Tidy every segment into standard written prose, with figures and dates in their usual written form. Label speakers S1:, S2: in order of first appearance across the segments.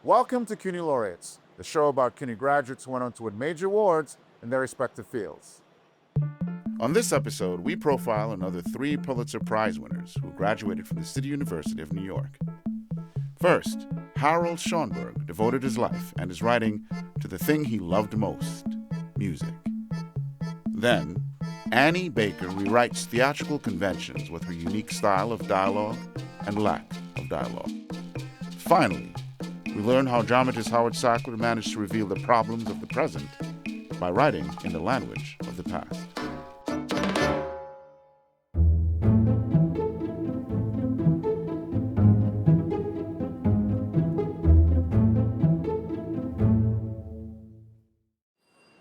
S1: Welcome to CUNY Laureates, the show about CUNY graduates who went on to win major awards in their respective fields. On this episode, we profile another 3 Pulitzer Prize winners who graduated from the City University of New York. First, Harold Schonberg devoted his life and his writing to the thing he loved most, music. Then, Annie Baker rewrites theatrical conventions with her unique style of dialogue and lack of dialogue. Finally, we learn how dramatist Howard Sackler managed to reveal the problems of the present by writing in the language of the past.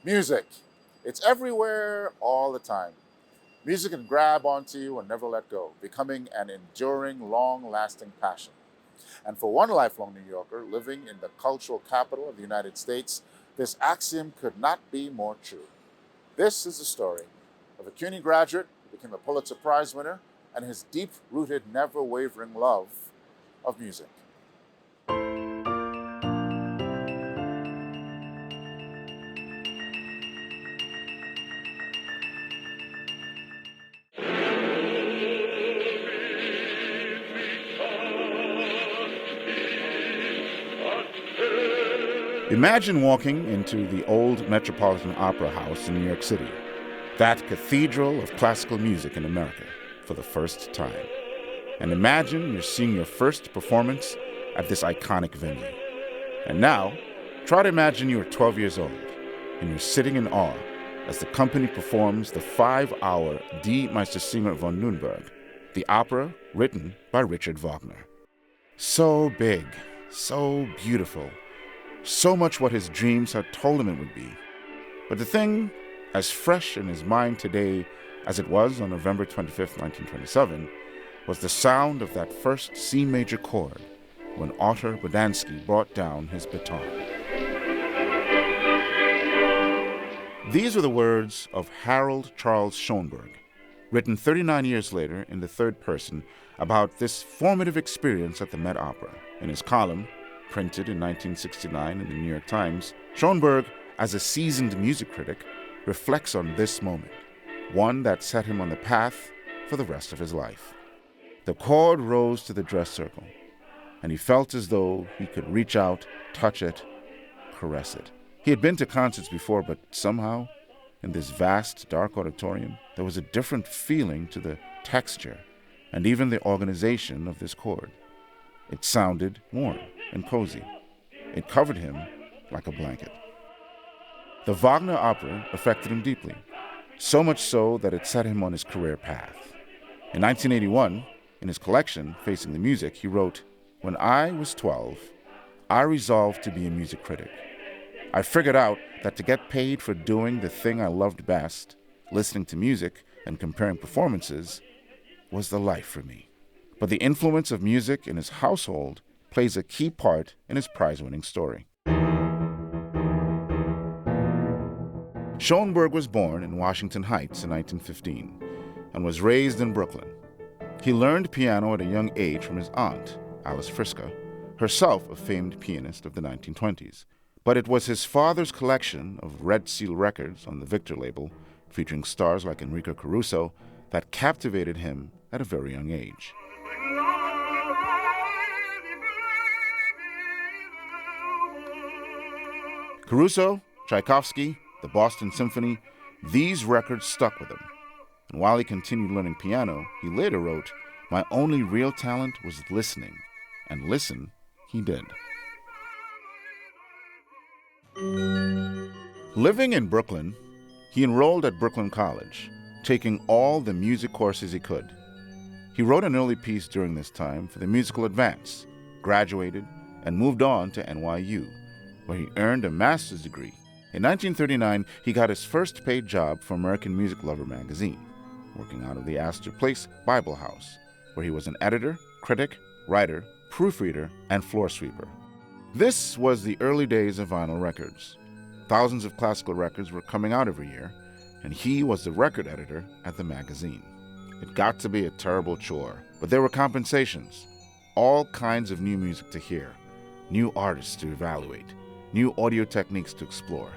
S1: Music. It's everywhere all the time. Music can grab onto you and never let go, becoming an enduring, long-lasting passion. And for one lifelong New Yorker living in the cultural capital of the United States, this axiom could not be more true. This is the story of a CUNY graduate who became a Pulitzer Prize winner and his deep-rooted, never-wavering love of music. Imagine walking into the old Metropolitan Opera House in New York City, that cathedral of classical music in America, for the first time. And imagine you're seeing your first performance at this iconic venue. And now, try to imagine you are 12 years old, and you're sitting in awe as the company performs the 5-hour Die Meistersinger von Nürnberg, the opera written by Richard Wagner. So big, so beautiful, so much what his dreams had told him it would be. But the thing, as fresh in his mind today as it was on November 25, 1927, was the sound of that first C major chord when Otto Bodansky brought down his baton. These were the words of Harold Charles Schonberg, written 39 years later in the third person about this formative experience at the Met Opera. In his column, printed in 1969 in the New York Times, Schonberg, as a seasoned music critic, reflects on this moment, one that set him on the path for the rest of his life. The chord rose to the dress circle, and he felt as though he could reach out, touch it, caress it. He had been to concerts before, but somehow, in this vast, dark auditorium, there was a different feeling to the texture and even the organization of this chord. It sounded warm and cozy. It covered him like a blanket. The Wagner opera affected him deeply, so much so that it set him on his career path. In 1981, in his collection, Facing the Music, he wrote, "When I was 12, I resolved to be a music critic. I figured out that to get paid for doing the thing I loved best, listening to music and comparing performances, was the life for me." But the influence of music in his household plays a key part in his prize-winning story. Schonberg was born in Washington Heights in 1915 and was raised in Brooklyn. He learned piano at a young age from his aunt, Alice Friska, herself a famed pianist of the 1920s. But it was his father's collection of Red Seal records on the Victor label, featuring stars like Enrico Caruso, that captivated him at a very young age. Caruso, Tchaikovsky, the Boston Symphony, these records stuck with him. And while he continued learning piano, he later wrote, "My only real talent was listening, and listen he did." Living in Brooklyn, he enrolled at Brooklyn College, taking all the music courses he could. He wrote an early piece during this time for the Musical Advance, graduated, and moved on to NYU, where he earned a master's degree. In 1939, he got his first paid job for American Music Lover magazine, working out of the Astor Place Bible House, where he was an editor, critic, writer, proofreader, and floor sweeper. This was the early days of vinyl records. Thousands of classical records were coming out every year, and he was the record editor at the magazine. It got to be a terrible chore, but there were compensations, all kinds of new music to hear, new artists to evaluate, new audio techniques to explore.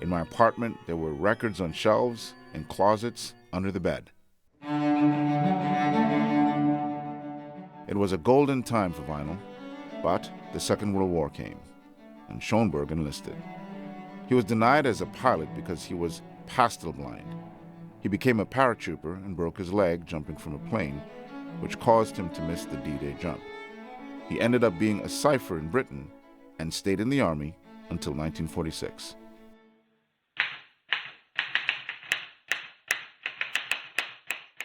S1: In my apartment, there were records on shelves, in closets, under the bed. It was a golden time for vinyl, but the Second World War came, and Schoenberg enlisted. He was denied as a pilot because he was pastel blind. He became a paratrooper and broke his leg jumping from a plane, which caused him to miss the D-Day jump. He ended up being a cipher in Britain and stayed in the Army until 1946.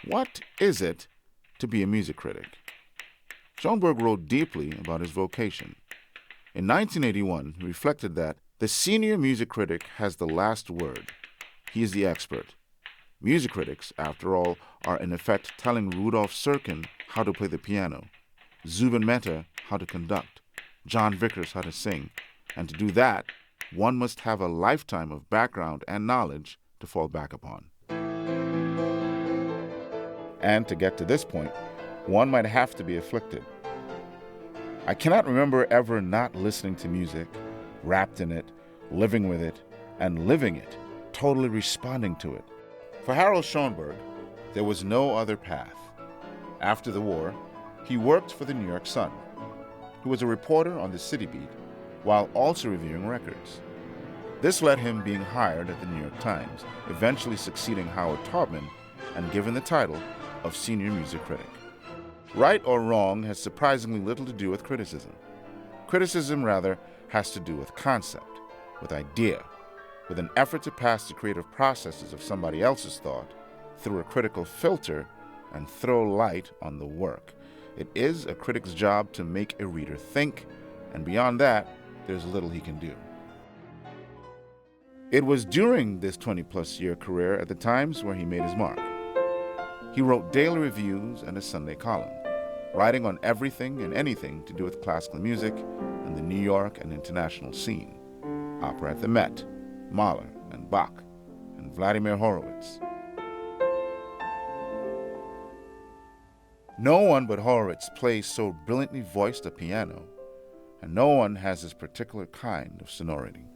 S1: What is it to be a music critic? Schoenberg wrote deeply about his vocation. In 1981, he reflected that the senior music critic has the last word. He is the expert. Music critics, after all, are in effect telling Rudolf Serkin how to play the piano, Zubin Mehta how to conduct, John Vickers how to sing, and to do that, one must have a lifetime of background and knowledge to fall back upon. And to get to this point, one might have to be afflicted. I cannot remember ever not listening to music, wrapped in it, living with it, and living it, totally responding to it. For Harold Schoenberg, there was no other path. After the war, he worked for the New York Sun. He was a reporter on the City Beat, while also reviewing records. This led him being hired at the New York Times, eventually succeeding Howard Taubman and given the title of Senior Music Critic. Right or wrong has surprisingly little to do with criticism. Criticism, rather, has to do with concept, with idea, with an effort to pass the creative processes of somebody else's thought through a critical filter and throw light on the work. It is a critic's job to make a reader think, and beyond that, there's little he can do. It was during this 20-plus year career at the Times where he made his mark. He wrote daily reviews and a Sunday column, writing on everything and anything to do with classical music and the New York and international scene. Opera at the Met, Mahler and Bach, and Vladimir Horowitz. No one but Horowitz plays so brilliantly voiced a piano, and no one has this particular kind of sonority.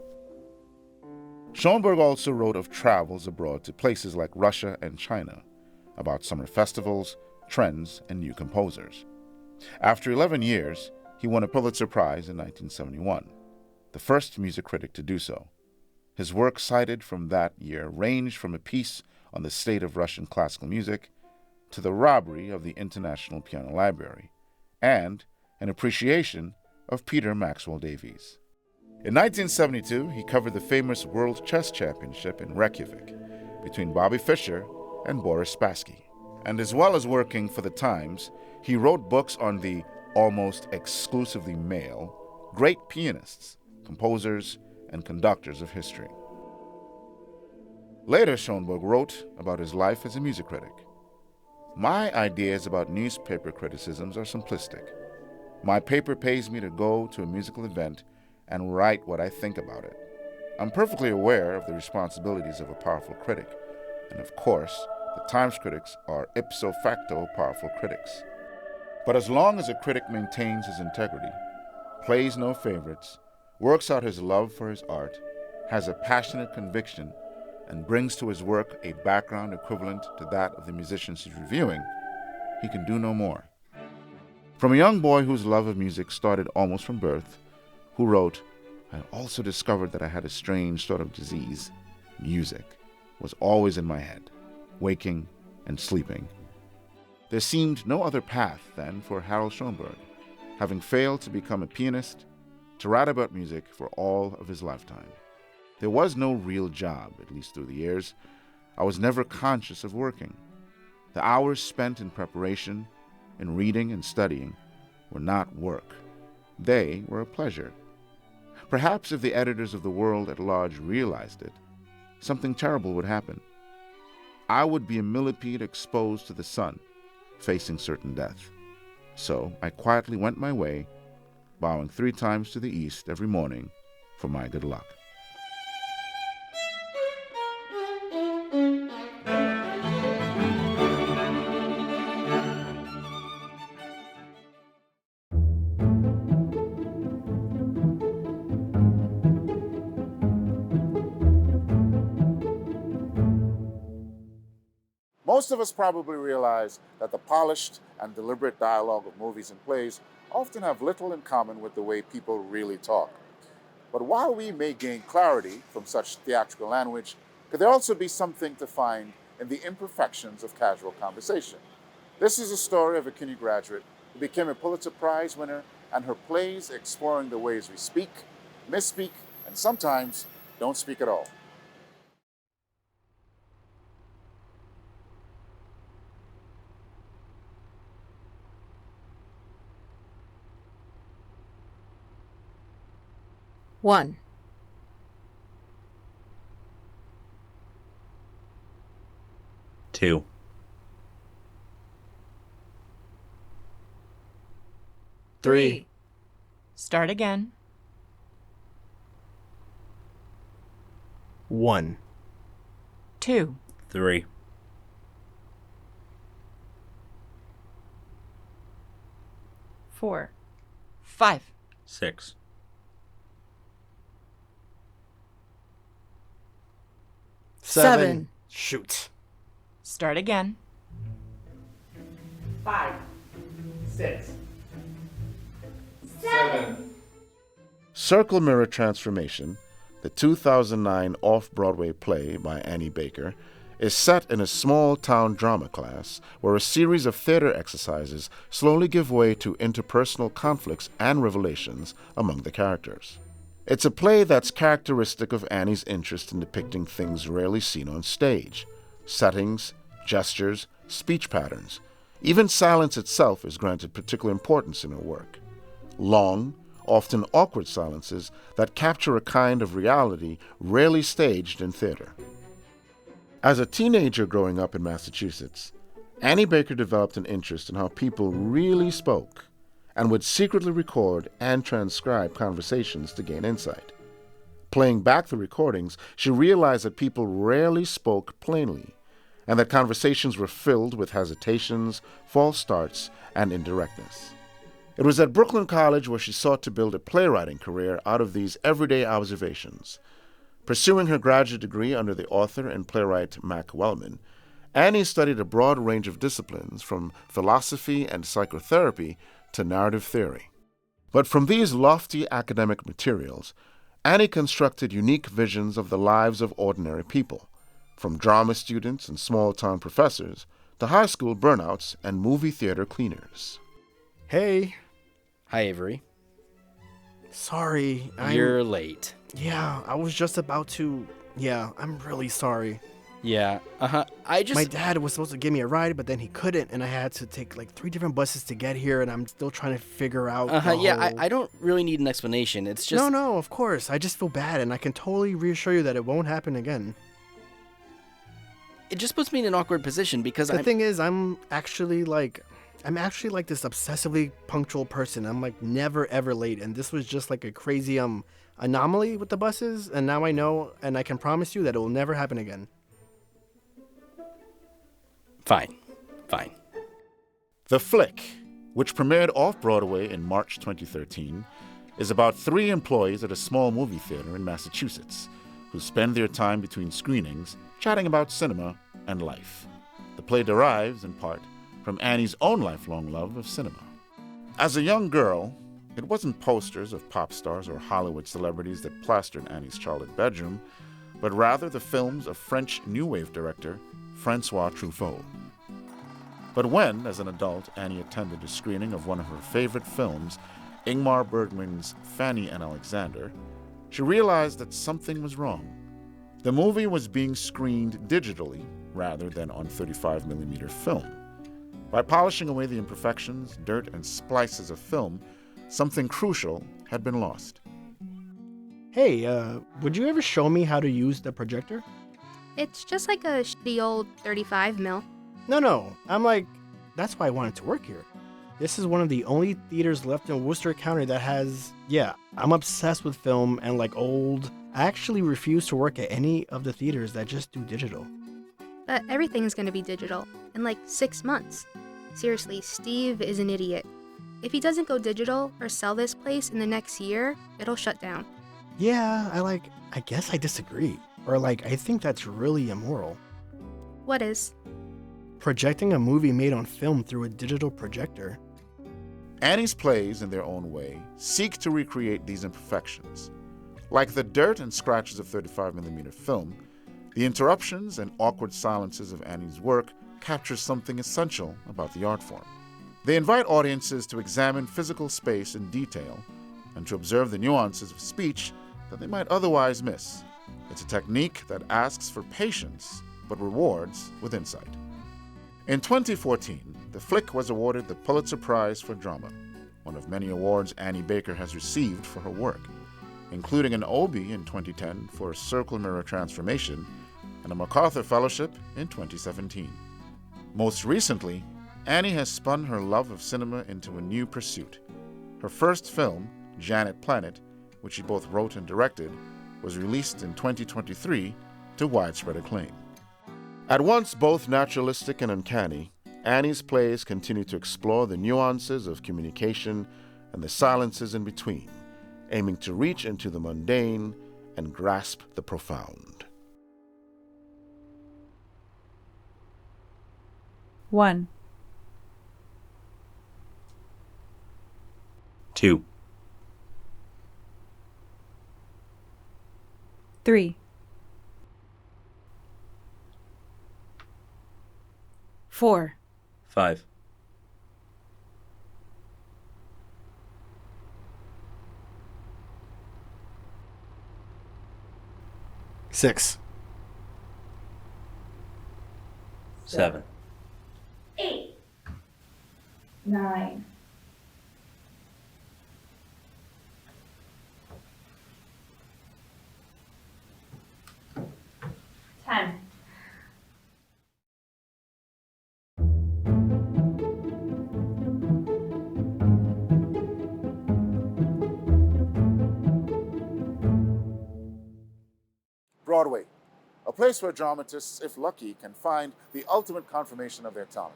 S1: Schoenberg also wrote of travels abroad to places like Russia and China, about summer festivals, trends, and new composers. After 11 years, he won a Pulitzer Prize in 1971, the first music critic to do so. His work cited from that year ranged from a piece on the state of Russian classical music to the robbery of the International Piano Library and an appreciation of Peter Maxwell Davies. In 1972, he covered the famous World Chess Championship in Reykjavik between Bobby Fischer and Boris Spassky. And as well as working for the Times, he wrote books on the almost exclusively male great pianists, composers, and conductors of history. Later, Schoenberg wrote about his life as a music critic. My ideas about newspaper criticisms are simplistic. My paper pays me to go to a musical event and write what I think about it. I'm perfectly aware of the responsibilities of a powerful critic, and of course, the Times critics are ipso facto powerful critics. But as long as a critic maintains his integrity, plays no favorites, works out his love for his art, has a passionate conviction, and brings to his work a background equivalent to that of the musicians he's reviewing, he can do no more. From a young boy whose love of music started almost from birth, who wrote, "I also discovered that I had a strange sort of disease. Music was always in my head, waking and sleeping." There seemed no other path, then, for Harold Schoenberg, having failed to become a pianist, to write about music for all of his lifetime. There was no real job, at least through the years. I was never conscious of working. The hours spent in preparation, in reading and studying, were not work. They were a pleasure. Perhaps if the editors of the world at large realized it, something terrible would happen. I would be a millipede exposed to the sun, facing certain death. So I quietly went my way, bowing 3 times to the east every morning for my good luck. Most of us probably realize that the polished and deliberate dialogue of movies and plays often have little in common with the way people really talk. But while we may gain clarity from such theatrical language, could there also be something to find in the imperfections of casual conversation? This is a story of a CUNY graduate who became a Pulitzer Prize winner, and her plays exploring the ways we speak, misspeak, and sometimes don't speak at all.
S2: One,
S3: 2,
S2: 3,
S4: Start again.
S5: 1,
S4: 2,
S3: 3,
S4: 4, 5,
S3: 6,
S2: 7.
S5: Shoot.
S4: Start again.
S6: 5, 6,
S1: Circle Mirror Transformation, the 2009 off-Broadway play by Annie Baker, is set in a small-town drama class where a series of theater exercises slowly give way to interpersonal conflicts and revelations among the characters. It's a play that's characteristic of Annie's interest in depicting things rarely seen on stage: settings, gestures, speech patterns. Even silence itself is granted particular importance in her work. Long, often awkward silences that capture a kind of reality rarely staged in theater. As a teenager growing up in Massachusetts, Annie Baker developed an interest in how people really spoke and would secretly record and transcribe conversations to gain insight. Playing back the recordings, she realized that people rarely spoke plainly, and that conversations were filled with hesitations, false starts, and indirectness. It was at Brooklyn College where she sought to build a playwriting career out of these everyday observations. Pursuing her graduate degree under the author and playwright Mac Wellman, Annie studied a broad range of disciplines from philosophy and psychotherapy to narrative theory. But from these lofty academic materials, Annie constructed unique visions of the lives of ordinary people, from drama students and small-town professors to high school burnouts and movie theater cleaners.
S5: Hey.
S3: Hi, Avery.
S5: Sorry.
S3: You're late.
S5: Yeah, I was just about to. Yeah, I'm really sorry.
S3: Yeah,
S5: My dad was supposed to give me a ride, but then he couldn't, and I had to take like 3 different buses to get here, and I'm still trying to figure out.
S3: I don't really need an explanation. It's just.
S5: No, of course. I just feel bad, and I can totally reassure you that it won't happen again.
S3: It just puts me in an awkward position because
S5: The thing is, I'm actually like this obsessively punctual person. I'm like never ever late, and this was just like a crazy anomaly with the buses, and now I know, and I can promise you that it will never happen again.
S3: Fine.
S1: The Flick, which premiered off-Broadway in March 2013, is about 3 employees at a small movie theater in Massachusetts who spend their time between screenings chatting about cinema and life. The play derives, in part, from Annie's own lifelong love of cinema. As a young girl, it wasn't posters of pop stars or Hollywood celebrities that plastered Annie's childhood bedroom, but rather the films of French New Wave director Francois Truffaut. But when, as an adult, Annie attended a screening of one of her favorite films, Ingmar Bergman's Fanny and Alexander, she realized that something was wrong. The movie was being screened digitally rather than on 35mm film. By polishing away the imperfections, dirt, and splices of film, something crucial had been lost.
S5: Hey, would you ever show me how to use the projector?
S7: It's just like a shitty old 35 mil.
S5: No, I'm like, that's why I wanted to work here. This is one of the only theaters left in Worcester County that has, I'm obsessed with film and like old. I actually refuse to work at any of the theaters that just do digital.
S7: But everything's gonna be digital in like 6 months. Seriously, Steve is an idiot. If he doesn't go digital or sell this place in the next year, it'll shut down.
S5: Yeah, I guess I disagree. Or I think that's really immoral.
S7: What is?
S5: projecting a movie made on film through a digital projector.
S1: Annie's plays, in their own way, seek to recreate these imperfections. Like the dirt and scratches of 35mm film, the interruptions and awkward silences of Annie's work capture something essential about the art form. They invite audiences to examine physical space in detail and to observe the nuances of speech that they might otherwise miss. It's a technique that asks for patience but rewards with insight. In 2014, the flick was awarded the Pulitzer Prize for Drama, one of many awards Annie Baker has received for her work, including an Obie in 2010 for Circle Mirror Transformation and a MacArthur Fellowship in 2017. Most recently, Annie has spun her love of cinema into a new pursuit. Her first film, Janet Planet, which she both wrote and directed, was released in 2023 to widespread acclaim. At once both naturalistic and uncanny, Annie's plays continue to explore the nuances of communication and the silences in between, aiming to reach into the mundane and grasp the profound.
S8: 1,
S9: 2,
S8: 3, 4,
S9: 5,
S5: 6,
S9: 7,
S10: 8, 9, 10.
S1: Broadway, a place where dramatists, if lucky, can find the ultimate confirmation of their talent.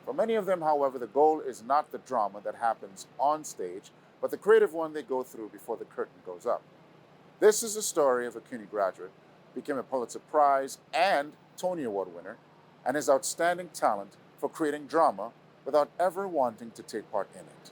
S1: For many of them, however, the goal is not the drama that happens on stage, but the creative one they go through before the curtain goes up. This is the story of a CUNY graduate, became a Pulitzer Prize and Tony Award winner, and his outstanding talent for creating drama without ever wanting to take part in it.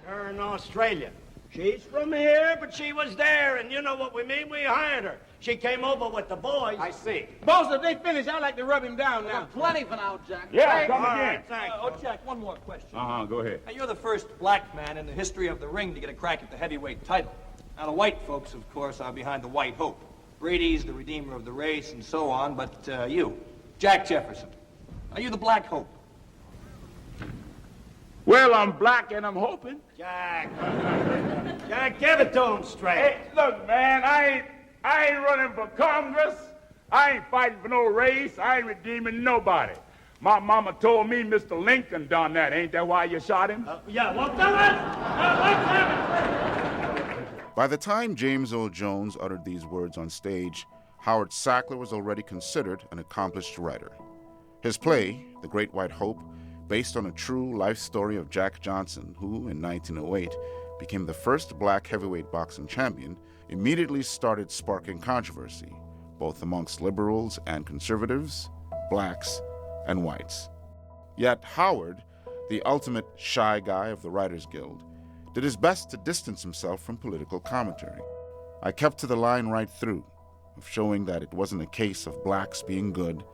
S6: Her in Australia. She's from here, but she was there, and you know what we mean? We hired her. She came over with the boys.
S11: I see.
S6: Boss, if they finish, I'd like to rub him down now.
S11: Plenty for now, Jack.
S6: Yeah, come again. Thanks.
S11: Jack, one more question.
S6: Go ahead.
S11: Now, you're the first black man in the history of the ring to get a crack at the heavyweight title. Now, the white folks, of course, are behind the White Hope. Brady's the redeemer of the race and so on, but you, Jack Jefferson, are you the Black Hope?
S6: Well, I'm black and I'm hoping. Jack. Jack, give it to him straight.
S12: Hey, look, man, I ain't running for Congress. I ain't fighting for no race. I ain't redeeming nobody. My mama told me Mr. Lincoln done that. Ain't that why you shot him?
S6: Yeah, well, tell us.
S1: By the time James Earl Jones uttered these words on stage, Howard Sackler was already considered an accomplished writer. His play, The Great White Hope, based on a true life story of Jack Johnson, who, in 1908, became the first black heavyweight boxing champion, immediately started sparking controversy, both amongst liberals and conservatives, blacks and whites. Yet Howard, the ultimate shy guy of the Writers Guild, did his best to distance himself from political commentary. I kept to the line right through, of showing that it wasn't a case of blacks being good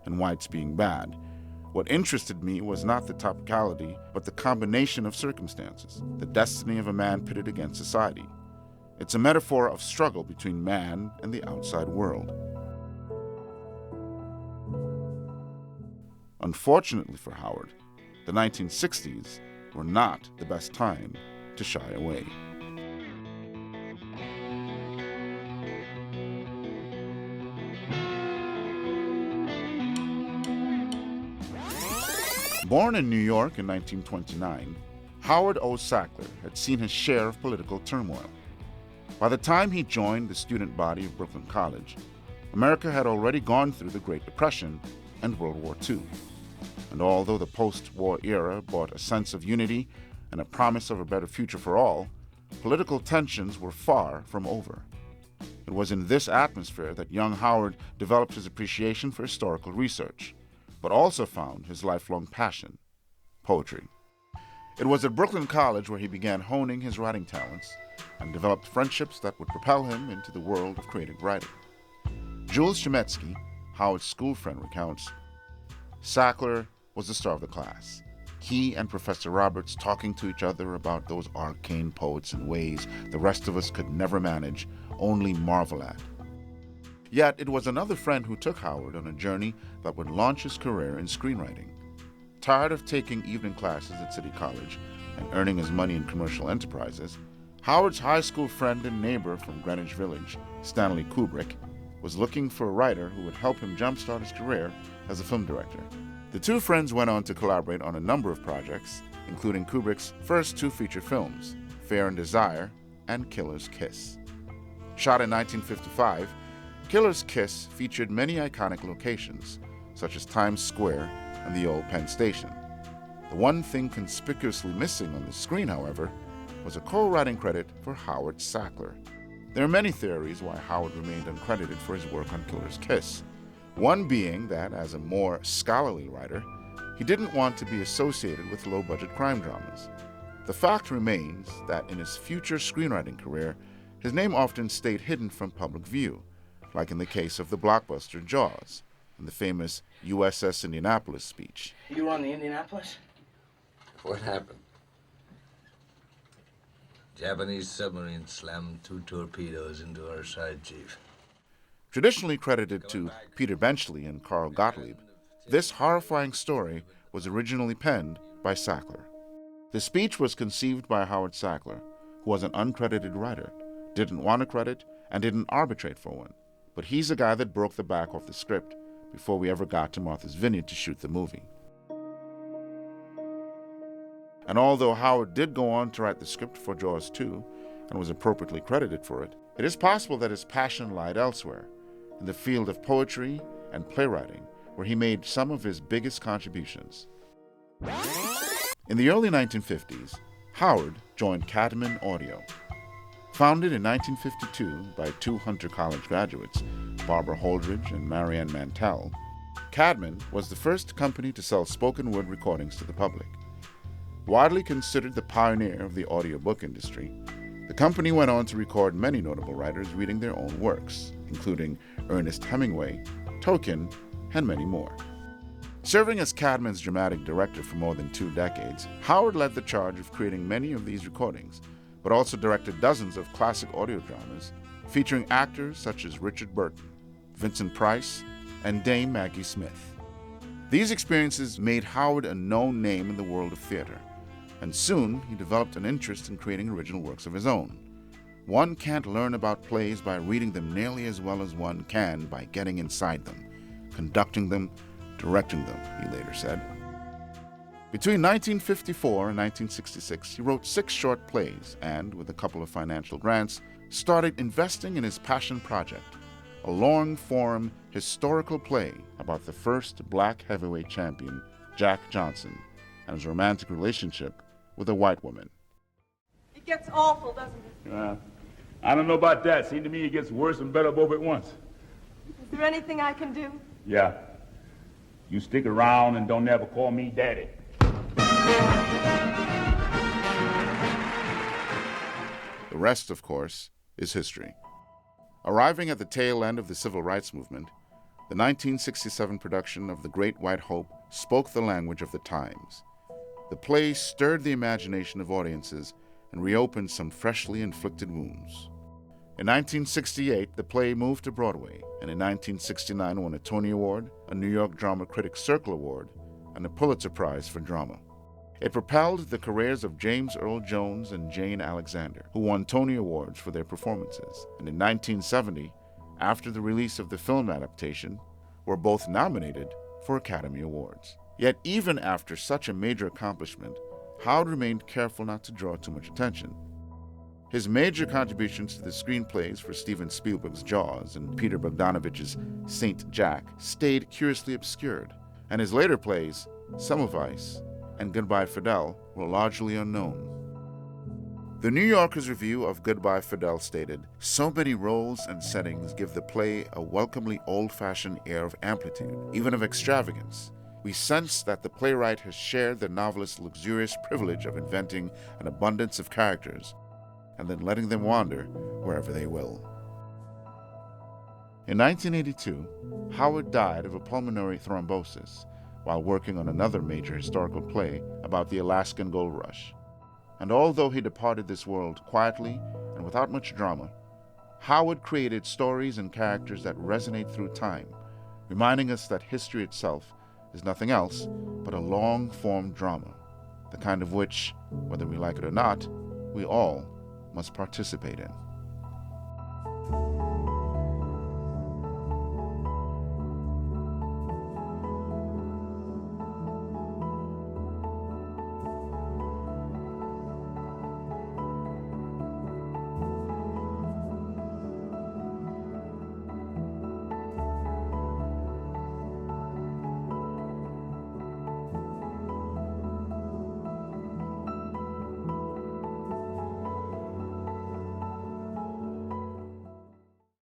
S1: and whites being bad. What interested me was not the topicality, but the combination of circumstances, the destiny of a man pitted against society. It's a metaphor of struggle between man and the outside world. Unfortunately for Howard, the 1960s were not the best time to shy away. Born in New York in 1929, Howard O. Sackler had seen his share of political turmoil. By the time he joined the student body of Brooklyn College, America had already gone through the Great Depression and World War II. And although the post-war era brought a sense of unity and a promise of a better future for all, political tensions were far from over. It was in this atmosphere that young Howard developed his appreciation for historical research. but also found his lifelong passion, poetry. It was at Brooklyn College where he began honing his writing talents and developed friendships that would propel him into the world of creative writing. Jules Chemetsky, Howard's school friend, recounts, Sackler was the star of the class. He and Professor Roberts talking to each other about those arcane poets in ways the rest of us could never manage, only marvel at. Yet it was another friend who took Howard on a journey that would launch his career in screenwriting. Tired of taking evening classes at City College and earning his money in commercial enterprises, Howard's high school friend and neighbor from Greenwich Village, Stanley Kubrick, was looking for a writer who would help him jumpstart his career as a film director. The two friends went on to collaborate on a number of projects, including Kubrick's first two feature films, Fear and Desire and Killer's Kiss. Shot in 1955, Killer's Kiss featured many iconic locations, such as Times Square and the old Penn Station. The one thing conspicuously missing on the screen, however, was a co-writing credit for Howard Sackler. There are many theories why Howard remained uncredited for his work on Killer's Kiss. One being that, as a more scholarly writer, he didn't want to be associated with low-budget crime dramas. The fact remains that in his future screenwriting career, his name often stayed hidden from public view, like in the case of the blockbuster Jaws and the famous USS Indianapolis speech.
S13: You were on the Indianapolis?
S14: What happened? Japanese submarine slammed 2 torpedoes into our side, Chief.
S1: Traditionally credited to Peter Benchley and Carl Gottlieb, this horrifying story was originally penned by Sackler. The speech was conceived by Howard Sackler, who was an uncredited writer, didn't want a credit, and didn't arbitrate for one. But he's the guy that broke the back off the script before we ever got to Martha's Vineyard to shoot the movie. And although Howard did go on to write the script for Jaws 2 and was appropriately credited for it, it is possible that his passion lied elsewhere, in the field of poetry and playwriting, where he made some of his biggest contributions. In the early 1950s, Howard joined Caedmon Audio. Founded in 1952 by two Hunter College graduates, Barbara Holdridge and Marianne Mantell, Caedmon was the first company to sell spoken word recordings to the public. Widely considered the pioneer of the audiobook industry, the company went on to record many notable writers reading their own works, including Ernest Hemingway, Tolkien, and many more. Serving as Caedmon's dramatic director for more than 2 decades, Howard led the charge of creating many of these recordings, but also directed dozens of classic audio dramas featuring actors such as Richard Burton, Vincent Price, and Dame Maggie Smith. These experiences made Howard a known name in the world of theater, and soon he developed an interest in creating original works of his own. One can't learn about plays by reading them nearly as well as one can by getting inside them, conducting them, directing them, he later said. Between 1954 and 1966, he wrote 6 short plays and, with a couple of financial grants, started investing in his passion project, a long-form historical play about the first black heavyweight champion, Jack Johnson, and his romantic relationship with a white woman.
S15: It gets awful, doesn't it?
S12: I don't know about that. Seems to me it gets worse and better both at once.
S15: Is there anything I can do?
S12: Yeah. You stick around and don't ever call me daddy.
S1: The rest, of course, is history. Arriving at the tail end of the civil rights movement, the 1967 production of The Great White Hope spoke the language of the times. The play stirred the imagination of audiences and reopened some freshly inflicted wounds. In 1968, the play moved to Broadway, and in 1969 won a Tony Award, a New York Drama Critics Circle Award, and a Pulitzer Prize for Drama. It propelled the careers of James Earl Jones and Jane Alexander, who won Tony Awards for their performances, and in 1970, after the release of the film adaptation, were both nominated for Academy Awards. Yet even after such a major accomplishment, Howard remained careful not to draw too much attention. His major contributions to the screenplays for Steven Spielberg's Jaws and Peter Bogdanovich's Saint Jack stayed curiously obscured, and his later plays, Semmelweis and Goodbye Fidel, were largely unknown. The New Yorker's review of Goodbye Fidel stated, "So many roles and settings give the play a welcomely old-fashioned air of amplitude, even of extravagance. we sense that the playwright has shared the novelist's luxurious privilege of inventing an abundance of characters and then letting them wander wherever they will. In 1982, Howard died of a pulmonary thrombosis while working on another major historical play about the Alaskan gold rush. And although he departed this world quietly and without much drama, Howard created stories and characters that resonate through time, reminding us that history itself is nothing else but a long-form drama, the kind of which, whether we like it or not, we all must participate in.